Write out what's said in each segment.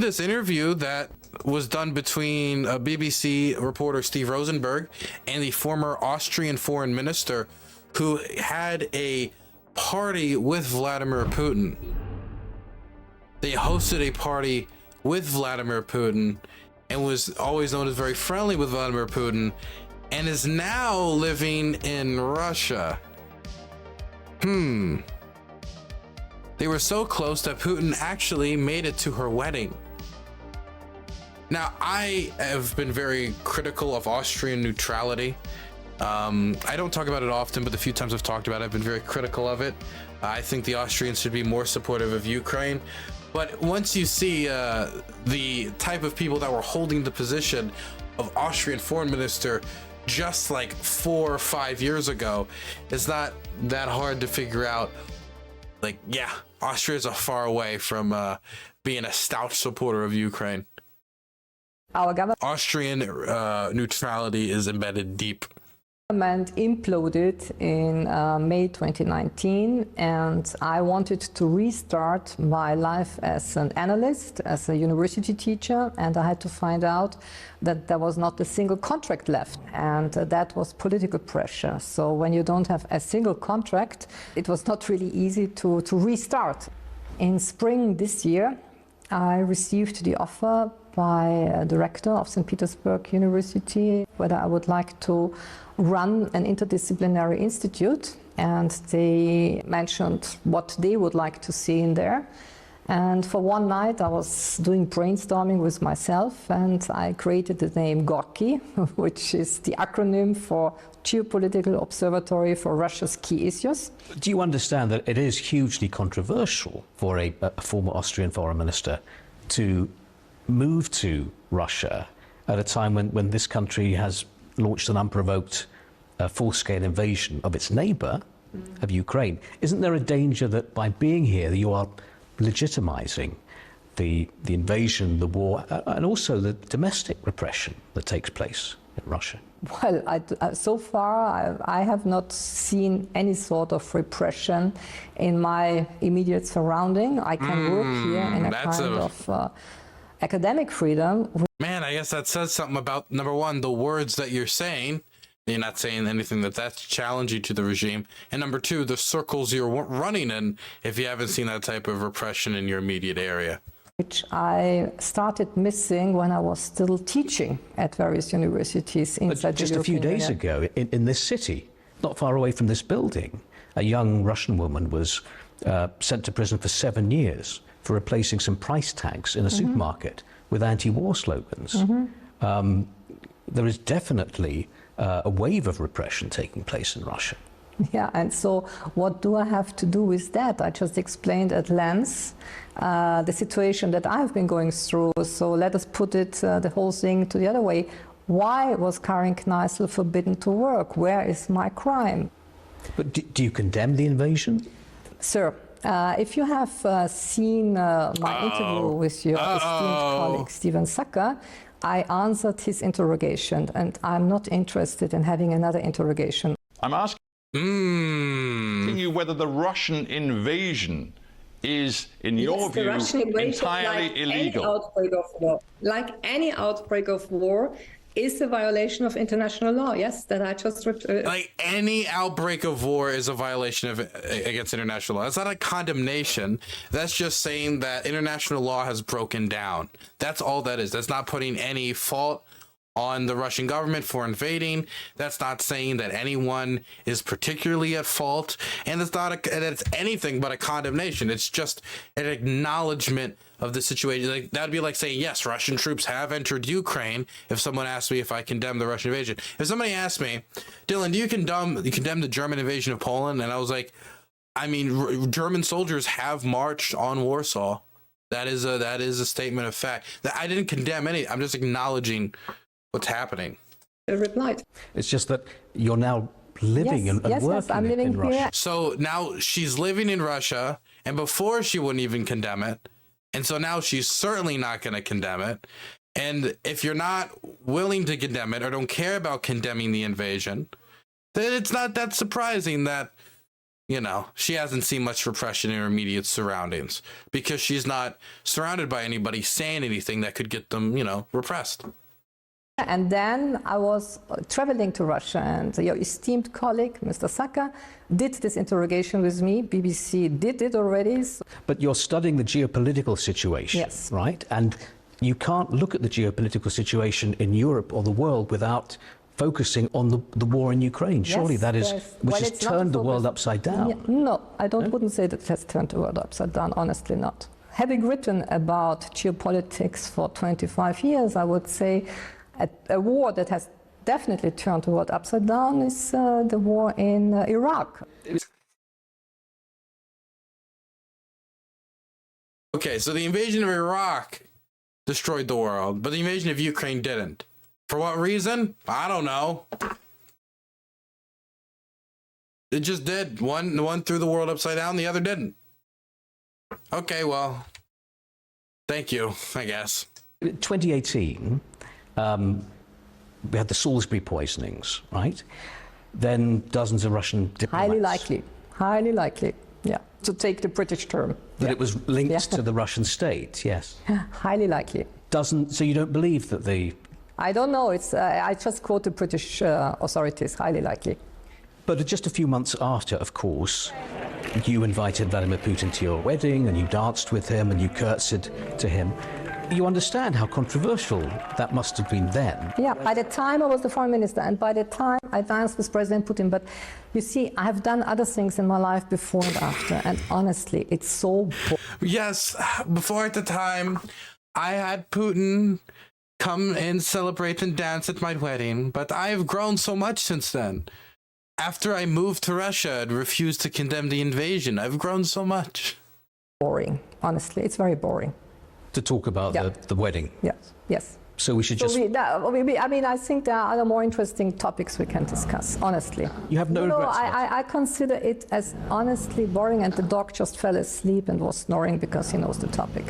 This interview that was done between a BBC reporter, Steve Rosenburg, and the former Austrian foreign minister who had a party with Vladimir Putin. They hosted a party with Vladimir Putin and was always known as very friendly with Vladimir Putin, and is now living in Russia. They were so close that Putin actually made it to her wedding. Now, I have been very critical of Austrian neutrality. I don't talk about it often, but the few times I've talked about it, I've been very critical of it. I think the Austrians should be more supportive of Ukraine. But once you see the type of people that were holding the position of Austrian foreign minister just like 4 or 5 years ago, it's not that hard to figure out, like, yeah, Austria is far away from being a stout supporter of Ukraine. Our government Austrian neutrality is embedded deep. Imploded in May 2019, and I wanted to restart my life as an analyst, as a university teacher, and I had to find out that there was not a single contract left, and that was political pressure. So when you don't have a single contract, it was not really easy to restart. In spring this year, I received the offer by a director of St. Petersburg University whether I would like to run an interdisciplinary institute, and they mentioned what they would like to see in there. And for one night I was doing brainstorming with myself, and I created the name Gorky, which is the acronym for Geopolitical Observatory for Russia's Key Issues. Do you understand that it is hugely controversial for a former Austrian foreign minister to move to Russia at a time when this country has launched an unprovoked full-scale invasion of its neighbour, of Ukraine? Isn't there a danger that by being here you are legitimizing the invasion, the war, and also the domestic repression that takes place in Russia? Well, so far I have not seen any sort of repression in my immediate surrounding. I can work here in a kind of academic freedom. Man, I guess that says something about, number one, the words that you're saying. You're not saying anything that's challenging to the regime. And number two, the circles you're running in, if you haven't seen that type of repression in your immediate area. Which I started missing when I was still teaching at various universities inside just a few days ago, in this city, not far away from this building, a young Russian woman was sent to prison for 7 years for replacing some price tags in a supermarket with anti-war slogans. There is definitely a wave of repression taking place in Russia. Yeah, and so what do I have to do with that? I just explained at length the situation that I've been going through. So let us put it, the whole thing to the other way. Why was Karin Kneissl forbidden to work? Where is my crime? But do you condemn the invasion? Sir, if you have seen my interview with your esteemed colleague Stephen Sacker, I answered his interrogation, and I'm not interested in having another interrogation. I'm asking you whether the Russian invasion is, in your view, entirely illegal. Like any outbreak of war is a violation of international law. Yes, that I just... Like any outbreak of war is a violation of against international law. It's not a condemnation. That's just saying that international law has broken down. That's all that is. That's not putting any fault on the Russian government for invading. That's not saying that anyone is particularly at fault, and it's not it's anything but a condemnation. It's just an acknowledgement of the situation. Like, that would be like saying, yes, Russian troops have entered Ukraine. If someone asked me if I condemn the Russian invasion, if somebody asked me, Dylan, do you condemn the German invasion of Poland? And I was like, I mean, German soldiers have marched on Warsaw. That is a statement of fact. That I didn't condemn any. I'm just acknowledging what's happening. I replied. It's just that you're now living and working I'm living in Russia. here. So now she's living in Russia, and before she wouldn't even condemn it. And so now she's certainly not going to condemn it. And if you're not willing to condemn it or don't care about condemning the invasion, then it's not that surprising that you know, she hasn't seen much repression in her immediate surroundings because she's not surrounded by anybody saying anything that could get them, you know, repressed. And then I was traveling to Russia, and your esteemed colleague, Mr. Saka, did this interrogation with me. BBC did it already. But you're studying the geopolitical situation, yes, right? And you can't look at the geopolitical situation in Europe or the world without focusing on the war in Ukraine. Surely that is, which has turned the world upside down. Yeah, no, I wouldn't say that it has turned the world upside down, honestly not. Having written about geopolitics for 25 years, I would say a war that has definitely turned the world upside down is the war in Iraq. Okay, so the invasion of Iraq destroyed the world, but the invasion of Ukraine didn't. For what reason? I don't know. It just did. One threw the world upside down, the other didn't. Okay, well, thank you, I guess. 2018, we had the Salisbury poisonings, right? Then dozens of Russian diplomats. Highly likely, yeah, to take the British term. That it was linked to the Russian state, yes. Highly likely. So you don't believe that the... I don't know, I just quote the British authorities, highly likely. But just a few months after, of course, you invited Vladimir Putin to your wedding and you danced with him and you curtsied to him. You understand how controversial that must have been then. Yeah, by the time I was the foreign minister and by the time I danced with President Putin, but you see, I have done other things in my life before and after, and honestly, it's so boring. Yes, before at the time, I had Putin come and celebrate and dance at my wedding, but I have grown so much since then. After I moved to Russia and refused to condemn the invasion, I've grown so much. Boring, honestly, it's very boring. To talk about the wedding? Yes. So we should just... I mean, I think there are other more interesting topics we can discuss, honestly. You have no regrets? I consider it as honestly boring, and the dog just fell asleep and was snoring because he knows the topic.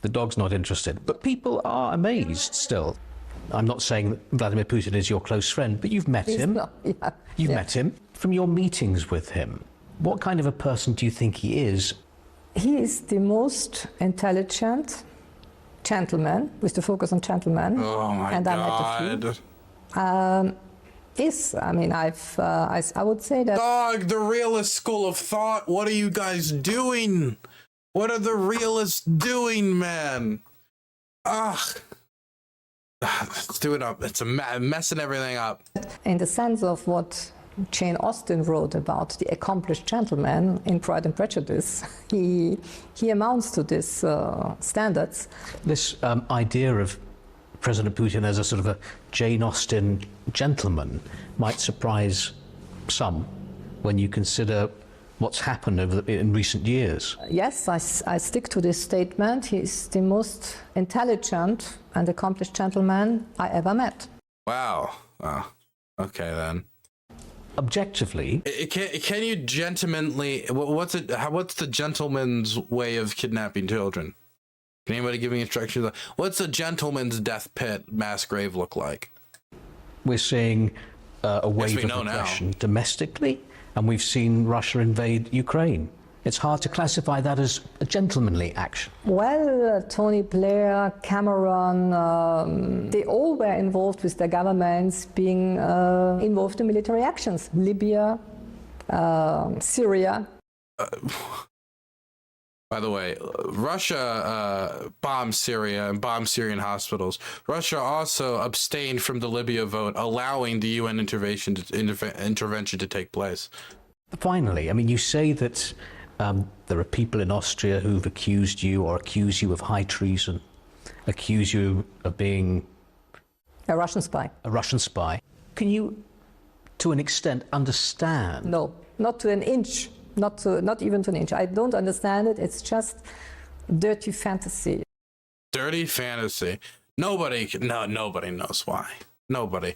The dog's not interested. But people are amazed still. I'm not saying that Vladimir Putin is your close friend, but you've met him. You've met him. From your meetings with him, what kind of a person do you think he is? He is the most intelligent gentleman, with the focus on gentleman. Oh my and God. I mean, I would say that... Dog, the realist school of thought, what are you guys doing? What are the realists doing, man? Ugh. Let's do it up. It's messing everything up. In the sense of what Jane Austen wrote about the accomplished gentleman in Pride and Prejudice, he amounts to this standards. This idea of President Putin as a sort of a Jane Austen gentleman might surprise some when you consider what's happened in recent years. Yes, I stick to this statement. He's the most intelligent and accomplished gentleman I ever met. Wow. Oh, okay then. Objectively, can you gentlemanly? What's the gentleman's way of kidnapping children? Can anybody give me instructions? What's a gentleman's death pit mass grave look like? We're seeing a wave of aggression domestically, and we've seen Russia invade Ukraine. It's hard to classify that as a gentlemanly action. Well, Tony Blair, Cameron, they all were involved with their governments being involved in military actions. Libya, Syria. By the way, Russia bombed Syria and bombed Syrian hospitals. Russia also abstained from the Libya vote, allowing the UN intervention to take place. Finally, I mean, you say that there are people in Austria who've accused you or accuse you of high treason, accuse you of being... A Russian spy. A Russian spy. Can you, to an extent, understand? No, not to an inch. Not even to an inch. I don't understand it. It's just dirty fantasy. Dirty fantasy. Nobody knows why. Nobody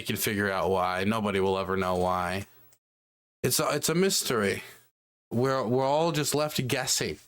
can figure out why. Nobody will ever know why. It's a mystery. We're all just left guessing.